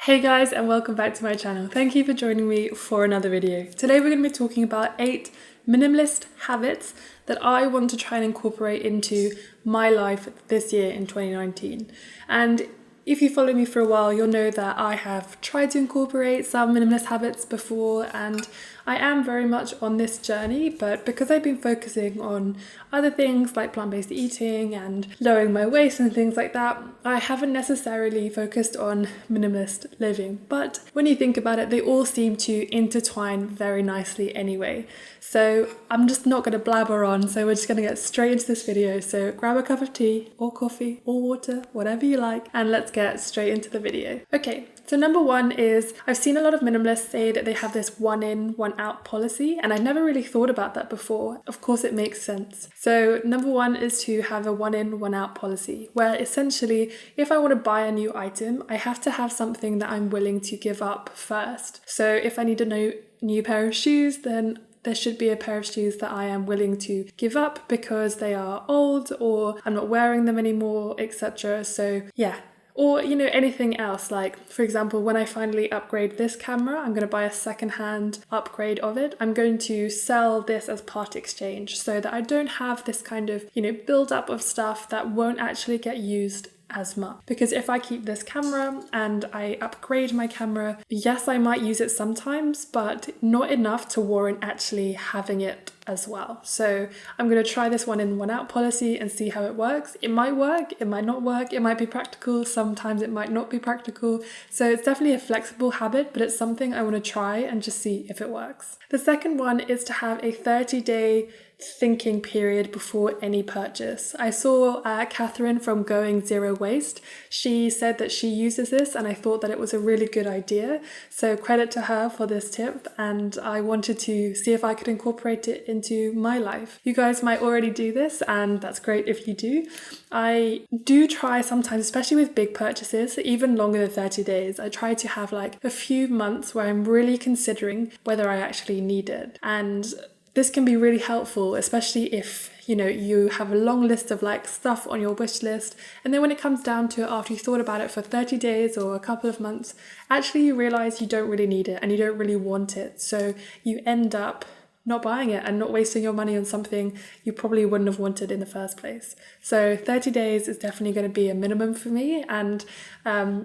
Hey guys, and welcome back to my channel. Thank you for joining me for another video. Today we're going to be talking about 8 minimalist habits that I want to try and incorporate into my life this year in 2019. And if you follow me for a while, you'll know that I have tried to incorporate some minimalist habits before, and I am very much on this journey, but because I've been focusing on other things like plant-based eating and lowering my waist and things like that, I haven't necessarily focused on minimalist living. But when you think about it, they all seem to intertwine very nicely anyway. So I'm just not going to blabber on, so we're just going to get straight into this video. So grab a cup of tea or coffee or water, whatever you like, and let's get straight into the video. Okay, so number one is, I've seen a lot of minimalists say that they have this one in, one out policy, and I never really thought about that before. Of course it makes sense. So number one is to have a one in, one out policy, where essentially if I want to buy a new item, I have to have something that I'm willing to give up first. So if I need a new pair of shoes, then there should be a pair of shoes that I am willing to give up because they are old or I'm not wearing them anymore, etc. So yeah. Or, anything else, like, for example, when I finally upgrade this camera, I'm going to buy a second-hand upgrade of it. I'm going to sell this as part exchange so that I don't have this kind of, build-up of stuff that won't actually get used as much. Because if I keep this camera and I upgrade my camera, yes, I might use it sometimes, but not enough to warrant actually having it as well. So I'm going to try this one in, one out policy and see how it works. It might work, it might not work, it might be practical, sometimes it might not be practical. So it's definitely a flexible habit, but it's something I want to try and just see if it works. The second one is to have a 30-day thinking period before any purchase. I saw Catherine from Going Zero Waste. She said that she uses this and I thought that it was a really good idea. So credit to her for this tip, and I wanted to see if I could incorporate it into my life. You guys might already do this, and that's great if you do. I do try sometimes, especially with big purchases, even longer than 30 days. I try to have like a few months where I'm really considering whether I actually need it. And this can be really helpful, especially if, you have a long list of like stuff on your wish list. And then when it comes down to it, after you thought about it for 30 days or a couple of months, actually you realize you don't really need it and you don't really want it. So you end up not buying it and not wasting your money on something you probably wouldn't have wanted in the first place. So 30 days is definitely going to be a minimum for me, and I'm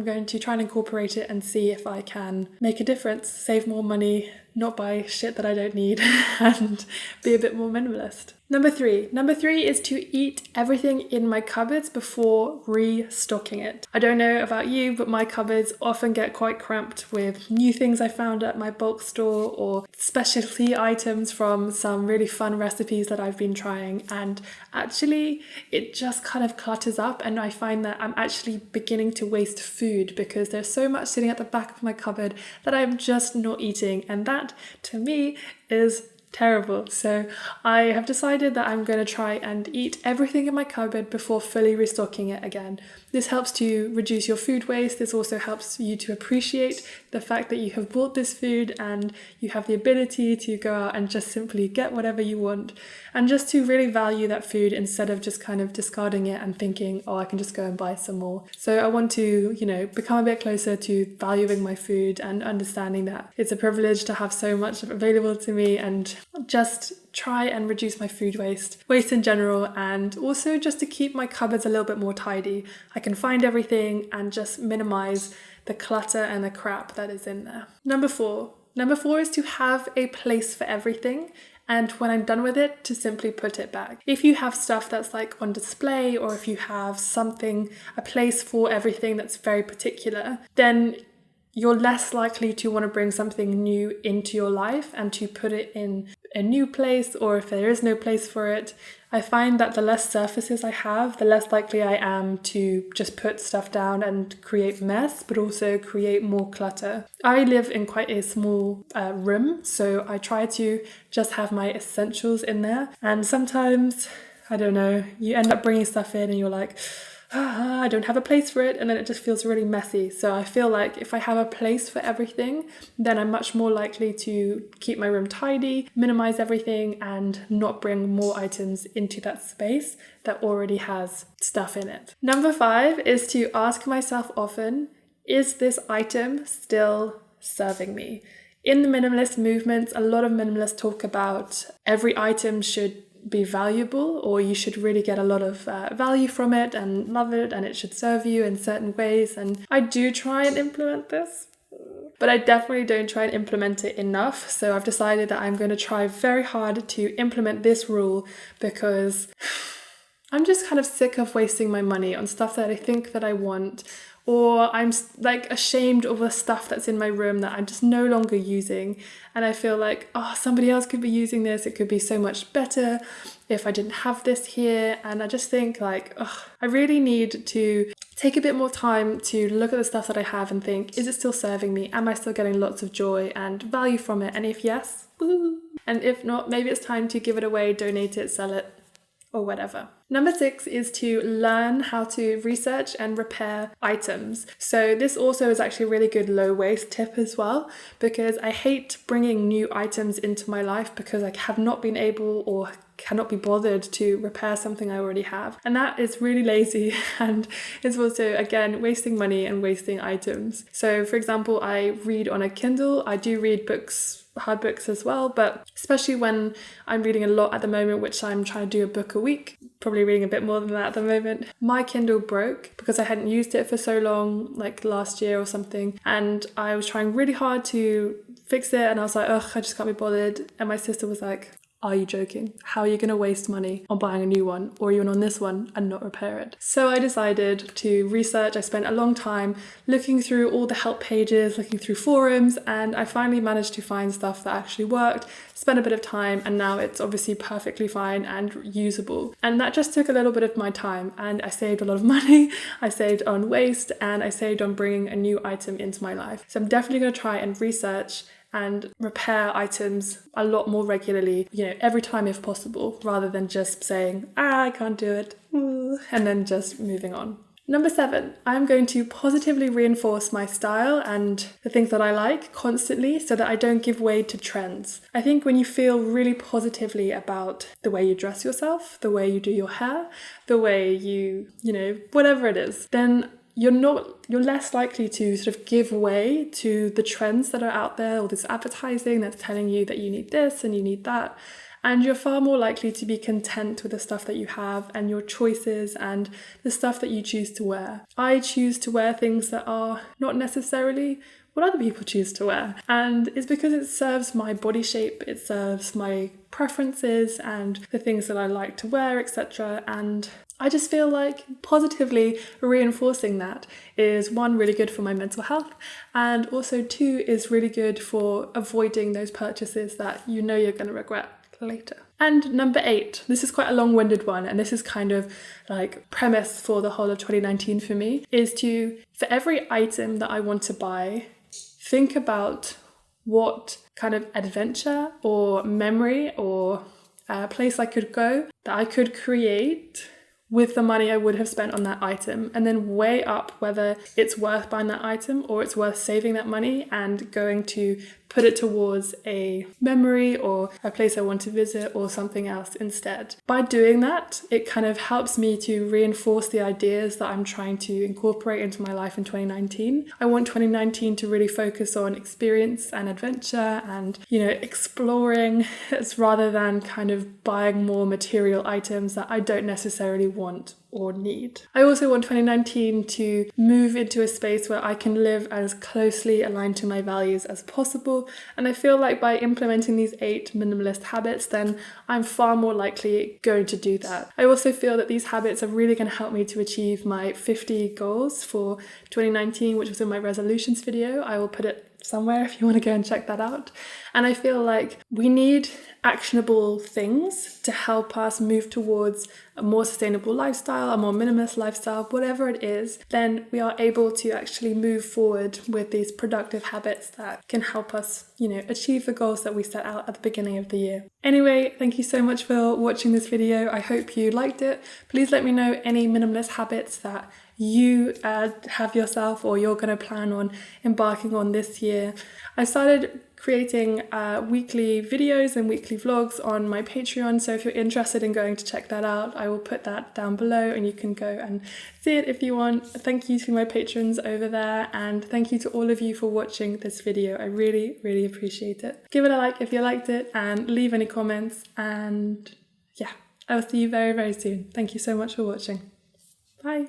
going to try and incorporate it and see if I can make a difference, save more money, not buy shit that I don't need, and be a bit more minimalist. Number three is to eat everything in my cupboards before restocking it. I don't know about you, but my cupboards often get quite cramped with new things I found at my bulk store or specialty items from some really fun recipes that I've been trying. And actually, it just kind of clutters up, and I find that I'm actually beginning to waste food because there's so much sitting at the back of my cupboard that I'm just not eating. And that, to me, is terrible. So I have decided that I'm going to try and eat everything in my cupboard before fully restocking it again. This helps to reduce your food waste. This also helps you to appreciate the fact that you have bought this food and you have the ability to go out and just simply get whatever you want, and just to really value that food instead of just kind of discarding it and thinking, oh, I can just go and buy some more. So I want to, become a bit closer to valuing my food and understanding that it's a privilege to have so much available to me, and just try and reduce my food waste in general, and also just to keep my cupboards a little bit more tidy. I can find everything and just minimize the clutter and the crap that is in there. Number four is to have a place for everything, and when I'm done with it, to simply put it back. If you have stuff that's like on display, or if you have a place for everything that's very particular, then you're less likely to want to bring something new into your life and to put it in a new place, or if there is no place for it. I find that the less surfaces I have, the less likely I am to just put stuff down and create mess, but also create more clutter. I live in quite a small room, so I try to just have my essentials in there. And sometimes, I don't know, you end up bringing stuff in and you're like, I don't have a place for it, and then it just feels really messy. So I feel like if I have a place for everything, then I'm much more likely to keep my room tidy, minimize everything, and not bring more items into that space that already has stuff in it. Number 5 is to ask myself often, is this item still serving me? In the minimalist movement, a lot of minimalists talk about every item should be valuable, or you should really get a lot of value from it and love it, and it should serve you in certain ways. And I do try and implement this, but I definitely don't try and implement it enough. So I've decided that I'm going to try very hard to implement this rule, because I'm just kind of sick of wasting my money on stuff that I think that I want, or I'm like ashamed of the stuff that's in my room that I'm just no longer using. And I feel like, oh, somebody else could be using this. It could be so much better if I didn't have this here. And I just think like, oh, I really need to take a bit more time to look at the stuff that I have and think, is it still serving me? Am I still getting lots of joy and value from it? And if yes, woo. And if not, maybe it's time to give it away, donate it, sell it, or whatever. Number 6 is to learn how to research and repair items. So this also is actually a really good low waste tip as well, because I hate bringing new items into my life because I have not been able or cannot be bothered to repair something I already have. And that is really lazy, and it's also, again, wasting money and wasting items. So for example, I read on a Kindle. I do read books, hard books as well, but especially when I'm reading a lot at the moment, which I'm trying to do a book a week, probably reading a bit more than that at the moment. My Kindle broke because I hadn't used it for so long, like last year or something, and I was trying really hard to fix it, and I was like, ugh, I just can't be bothered. And my sister was like, are you joking? How are you going to waste money on buying a new one, or even on this one, and not repair it? So I decided to research. I spent a long time looking through all the help pages, looking through forums, and I finally managed to find stuff that actually worked, spent a bit of time, and now it's obviously perfectly fine and usable. And that just took a little bit of my time, and I saved a lot of money, I saved on waste, and I saved on bringing a new item into my life. So I'm definitely going to try and research and repair items a lot more regularly, every time if possible, rather than just saying, I can't do it, and then just moving on. Number 7, I'm going to positively reinforce my style and the things that I like constantly so that I don't give way to trends. I think when you feel really positively about the way you dress yourself, the way you do your hair, the way you, whatever it is, then you're less likely to sort of give way to the trends that are out there, or this advertising that's telling you that you need this and you need that. And you're far more likely to be content with the stuff that you have and your choices and the stuff that you choose to wear. I choose to wear things that are not necessarily what other people choose to wear. And it's because it serves my body shape, it serves my preferences and the things that I like to wear, etc. And I just feel like positively reinforcing that is, 1, really good for my mental health, and also 2, is really good for avoiding those purchases that you're going to regret later. And number 8, this is quite a long-winded one, and this is kind of like premise for the whole of 2019 for me, is to, for every item that I want to buy, think about what kind of adventure or memory or place I could go that I could create with the money I would have spent on that item, and then weigh up whether it's worth buying that item or it's worth saving that money and going to put it towards a memory or a place I want to visit or something else instead. By doing that, it kind of helps me to reinforce the ideas that I'm trying to incorporate into my life in 2019. I want 2019 to really focus on experience and adventure and, exploring, rather than kind of buying more material items that I don't necessarily want or need. I also want 2019 to move into a space where I can live as closely aligned to my values as possible, and I feel like by implementing these 8 minimalist habits, then I'm far more likely going to do that. I also feel that these habits are really going to help me to achieve my 50 goals for 2019, which was in my resolutions video. I will put it somewhere if you want to go and check that out. And I feel like we need actionable things to help us move towards a more sustainable lifestyle, a more minimalist lifestyle, whatever it is. Then we are able to actually move forward with these productive habits that can help us, achieve the goals that we set out at the beginning of the year. Anyway, thank you so much for watching this video. I hope you liked it. Please let me know any minimalist habits that you have yourself or you're going to plan on embarking on this year. I started creating weekly videos and weekly vlogs on my Patreon, so if you're interested in going to check that out, I will put that down below and you can go and see it if you want. Thank you to my patrons over there, and thank you to all of you for watching this video. I really, really appreciate it. Give it a like if you liked it and leave any comments, and yeah, I will see you very, very soon. Thank you so much for watching. Bye.